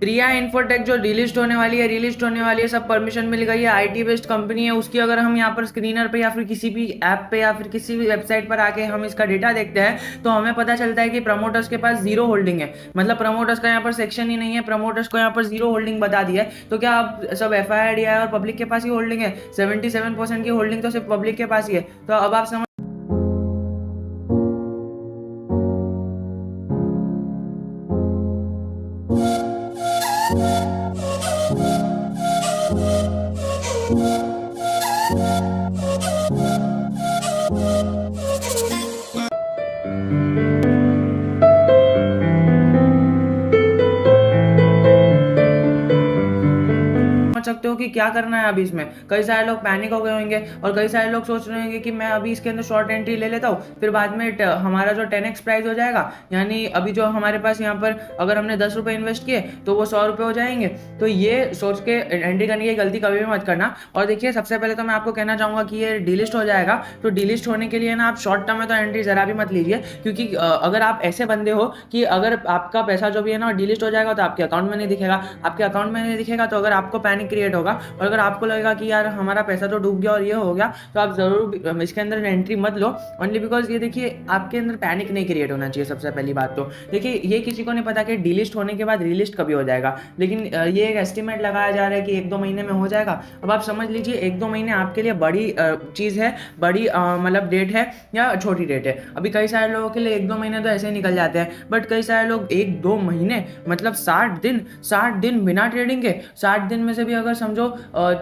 प्रिया infotech जो रिलिस्ट होने वाली है, सब परमिशन मिल गई है, आईटी बेस्ड कंपनी है उसकी। अगर हम यहाँ पर स्क्रीनर पे या फिर किसी भी ऐप पे या फिर किसी भी वेबसाइट पर आके हम इसका डेटा देखते हैं तो हमें पता चलता है कि प्रमोटर्स के पास जीरो होल्डिंग है। मतलब प्रमोटर्स का यहाँ पर सेक्शन ही नहीं है, प्रमोटर्स को यहाँ पर जीरो होल्डिंग बता दिया है। तो क्या अब सब F I R D I और पब्लिक के पास ही होल्डिंग है? 77% की होल्डिंग तो सिर्फ पब्लिक के पास ही है। तो अब आप समझ सकते हो कि क्या करना है अभी इसमें। कई सारे लोग पैनिक हो गए होंगे और कई सारे लोग सोच रहे होंगे कि मैं अभी इसके अंदर शॉर्ट एंट्री ले लेता हूँ, फिर बाद में हमारा जो 10x प्राइस हो जाएगा, यानी अभी जो हमारे पास यहाँ पर अगर हमने 10 रुपये इन्वेस्ट किए तो वो 100 रुपये हो जाएंगे। तो ये सोच के एंट्री करने की गलती कभी भी मत करना। और देखिए, सबसे पहले तो मैं आपको कहना चाहूँगा कि ये डिलिस्ट हो जाएगा, तो डिलिस्ट होने के लिए ना आप शॉर्ट टर्म में तो एंट्री जरा भी मत लीजिए, क्योंकि अगर आप ऐसे बंदे हो कि अगर आपका पैसा जो भी है ना डिलिस्ट हो जाएगा तो आपके अकाउंट में नहीं दिखेगा, आपके अकाउंट में नहीं दिखेगा तो अगर आपको पैनिक क्रिएट होगा और अगर आपको लगेगा कि यार हमारा पैसा तो डूब गया और ये हो गया, तो आप जरूर इसके अंदर एंट्री मत लो। ओनली बिकॉज ये देखिए, आपके अंदर पैनिक नहीं क्रिएट होना चाहिए। सबसे पहली बात तो देखिए, ये किसी को नहीं पता कि डिलिस्ट होने के बाद रिलिस्ट कभी हो जाएगा, लेकिन ये एक एस्टिमेट लगाया जा रहा है कि 1-2 महीने में हो जाएगा। अब आप समझ लीजिए 1-2 महीने आपके लिए बड़ी चीज़ है, बड़ी मतलब डेट है या छोटी डेट है। अभी कई सारे लोगों के लिए 1-2 महीने तो ऐसे ही निकल जाते हैं, बट कई सारे लोग 1-2 महीने मतलब 60 दिन बिना ट्रेडिंग के, 60 दिन में से भी अगर समझो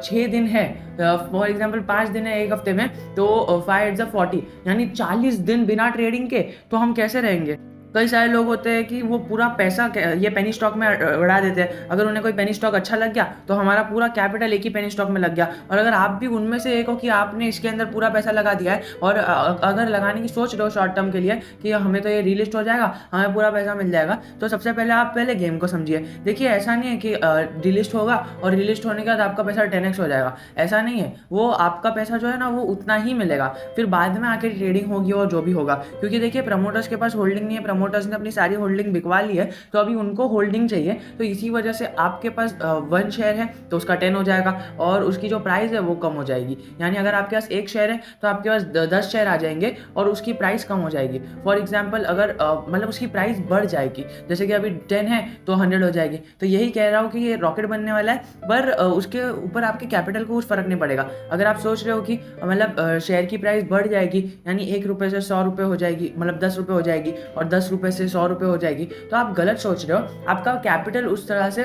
6 दिन है, फॉर एग्जाम्पल 5 दिन है एक हफ्ते में, तो 5 × 40 यानी 40 दिन बिना ट्रेडिंग के, तो हम कैसे रहेंगे। कई सारे लोग होते हैं कि वो पूरा पैसा ये पेनी स्टॉक में उड़ा देते हैं। अगर उन्हें कोई पेनी स्टॉक अच्छा लग गया तो हमारा पूरा कैपिटल एक ही पेनी स्टॉक में लग गया। और अगर आप भी उनमें से एक हो कि आपने इसके अंदर पूरा पैसा लगा दिया है और अगर लगाने की सोच रहे हो शॉर्ट टर्म के लिए कि हमें तो ये रिलिस्ट हो जाएगा, हमें पूरा पैसा मिल जाएगा, तो सबसे पहले आप पहले गेम को समझिए। देखिए, ऐसा नहीं है कि रिलिस्ट होगा और रिलिस्ट होने के बाद आपका पैसा 10x हो जाएगा, ऐसा नहीं है। वो आपका पैसा जो है ना वो उतना ही मिलेगा, फिर बाद में आके ट्रेडिंग होगी और जो भी होगा। क्योंकि देखिए, प्रमोटर्स के पास होल्डिंग नहीं है, प्रमोटर्स ने अपनी सारी होल्डिंग बिकवा ली है, तो अभी उनको होल्डिंग चाहिए। तो इसी वजह से आपके पास 1 शेयर है तो उसका 10 हो जाएगा और उसकी जो प्राइस है वो कम हो जाएगी। यानी अगर आपके पास 1 शेयर है तो आपके पास 10 शेयर आ जाएंगे और उसकी प्राइस कम हो जाएगी। फॉर एग्जाम्पल, अगर मतलब उसकी प्राइस बढ़ जाएगी, जैसे कि अभी 10 है तो 100 हो जाएगी। तो यही कह रहा हूँ कि ये रॉकेट बनने वाला है, पर उसके ऊपर आपके कैपिटल को कुछ फर्क नहीं पड़ेगा। अगर आप सोच रहे हो कि मतलब शेयर की प्राइस बढ़ जाएगी, यानी 1 रुपये से 100 रुपये हो जाएगी, मतलब 10 रुपये हो जाएगी, और 10 रुपये से 100 रुपये हो जाएगी, तो आप गलत सोच रहे हो। आपका कैपिटल उस तरह से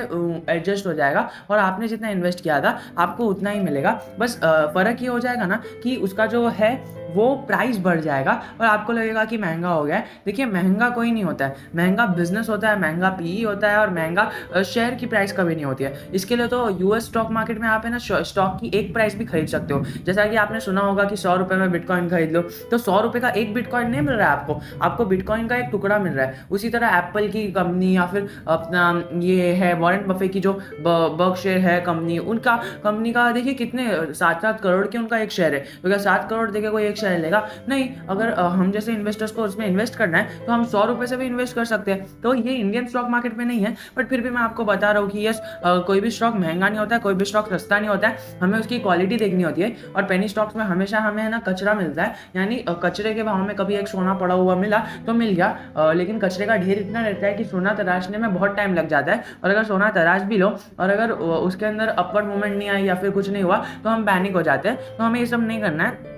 एडजस्ट हो जाएगा और आपने जितना इन्वेस्ट किया था आपको उतना ही मिलेगा। बस फ़र्क ये हो जाएगा ना कि उसका जो है वो प्राइस बढ़ जाएगा और आपको लगेगा कि महंगा हो गया है। देखिए, महंगा कोई नहीं होता है, महंगा बिजनेस होता है, महंगा पीई होता है, और महंगा शेयर की प्राइस कभी नहीं होती है। इसके लिए तो यूएस स्टॉक मार्केट में आप है ना स्टॉक की एक प्राइस भी खरीद सकते हो। जैसा कि आपने सुना होगा कि 100 रुपये में बिटकॉइन खरीद लो, तो 100 रुपये का एक बिटकॉइन नहीं मिल रहा है आपको, आपको बिटकॉइन का एक टुकड़ा मिल रहा है। उसी तरह एप्पल की कंपनी या फिर अपना ये है वॉरेन बफे की जो बर्कशायर है कंपनी, उनका कंपनी का देखिए कितने 7-7 करोड़ के उनका एक शेयर है। तो क्या 7 करोड़ देके कोई एक शेयर लेगा? नहीं। अगर हम जैसे इन्वेस्टर्स को उसमें इन्वेस्ट करना है तो हम 100 रुपये से भी इन्वेस्ट कर सकते हैं। तो ये इंडियन स्टॉक मार्केट में नहीं है, बट फिर भी मैं आपको बता रहा हूँ कि यस, कोई भी स्टॉक महंगा नहीं होता है, कोई भी स्टॉक सस्ता नहीं होता है, हमें उसकी क्वालिटी देखनी होती है। और पेनी स्टॉक्स में हमेशा हमें है ना कचरा मिलता है, यानी कचरे के भाव में कभी एक सोना पड़ा हुआ मिला तो मिल गया, लेकिन कचरे का ढेर इतना रहता है कि सोना तराशने में बहुत टाइम लग जाता है। और अगर सोना तराश भी लो और अगर उसके अंदर अपवर्ड मूवमेंट नहीं आई या फिर कुछ नहीं हुआ तो हम पैनिक हो जाते हैं। तो हमें ये सब नहीं करना है,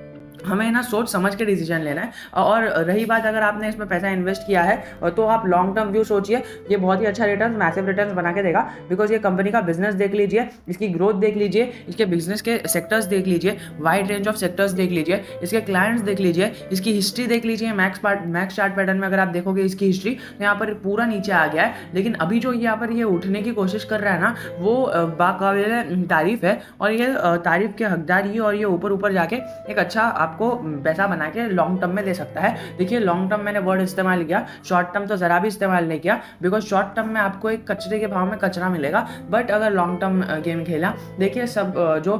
हमें ना सोच समझ के डिसीजन लेना है। और रही बात, अगर आपने इसमें पैसा इन्वेस्ट किया है तो आप लॉन्ग टर्म व्यू सोचिए, ये बहुत ही अच्छा रिटर्न, मैसिव रिटर्न बना के देगा। बिकॉज ये कंपनी का बिजनेस देख लीजिए, इसकी ग्रोथ देख लीजिए, इसके बिजनेस के सेक्टर्स देख लीजिए, वाइड रेंज ऑफ सेक्टर्स देख लीजिए, इसके क्लाइंट्स देख लीजिए, इसकी हिस्ट्री देख लीजिए। मैक्स चार्ट पैटर्न में अगर आप देखोगे इसकी हिस्ट्री, तो यहाँ पर पूरा नीचे आ गया है, लेकिन अभी जो यहाँ पर ये उठने की कोशिश कर रहा है ना, वो बाकाबिल तारीफ है और ये तारीफ के हकदार ही, और ये ऊपर ऊपर जाके एक अच्छा आपको पैसा बना के लॉन्ग टर्म में दे सकता है। देखिए, लॉन्ग टर्म मैंने वर्ड इस्तेमाल किया, शॉर्ट टर्म तो ज़रा भी इस्तेमाल नहीं किया, बिकॉज शॉर्ट टर्म में आपको एक कचरे के भाव में कचरा मिलेगा। बट अगर लॉन्ग टर्म गेम खेला, देखिए सब जो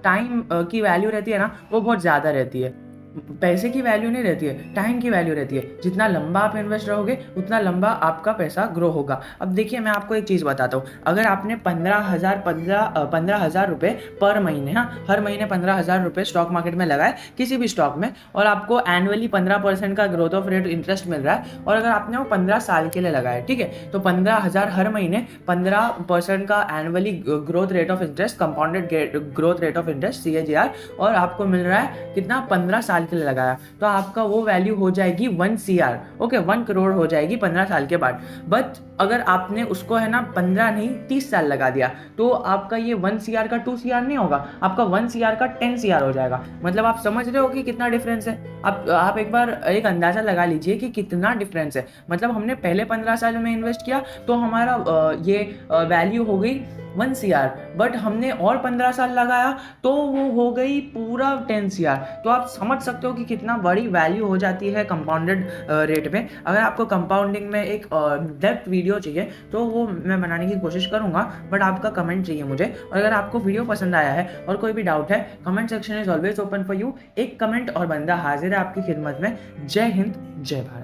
टाइम की वैल्यू रहती है ना वो बहुत ज़्यादा रहती है। पैसे की वैल्यू नहीं रहती है, टाइम की वैल्यू रहती है। जितना लंबा आप इन्वेस्ट रहोगे उतना लंबा आपका पैसा ग्रो होगा। अब देखिए मैं आपको एक चीज़ बताता हूँ, अगर आपने 15,000 रुपये पर महीने, हाँ, हर महीने 15,000 रुपये स्टॉक मार्केट में लगाए किसी भी स्टॉक में, और आपको एनुअली 15% का ग्रोथ ऑफ रेट इंटरेस्ट मिल रहा है, और अगर आपने वो 15 साल के लिए लगाया, ठीक है, तो 15,000 हर महीने 15% का annually growth rate of interest, compounded growth rate of interest CAGR, और आपको मिल रहा है कितना, 15 साल के लिए लगाया, तो आपका वो वैल्यू हो जाएगी 1 CR, ओके, 1 करोड़ हो जाएगी 15 साल के बाद। बट अगर आपने उसको है ना 15 नहीं 30 साल लगा दिया, तो आपका ये 1 CR का 2 CR नहीं होगा, आपका 1 CR का 10 CR हो जाएगा। मतलब आप समझ रहे हो कि कितना डिफरेंस है। आप एक बार एक अंदाजा लगा लीजिए कि कितना डिफरेंस है। मतलब हमने पहले 15 साल में इन्वेस्ट किया तो हमारा ये वैल्यू हो गई 1 CR, बट हमने और 15 साल लगाया तो वो हो गई पूरा 10 CR। तो आप समझ सकते हो कि कितना बड़ी वैल्यू हो जाती है कंपाउंडेड रेट में। अगर आपको कंपाउंडिंग में एक डेप्थ वीडियो चाहिए तो वो मैं बनाने की कोशिश करूंगा, बट आपका कमेंट चाहिए मुझे। और अगर आपको वीडियो पसंद आया है और कोई भी डाउट है, comment section is always open for you. एक कमेंट और बंदा हाजिर है आपकी खिदमत में। जय हिंद, जय भारत।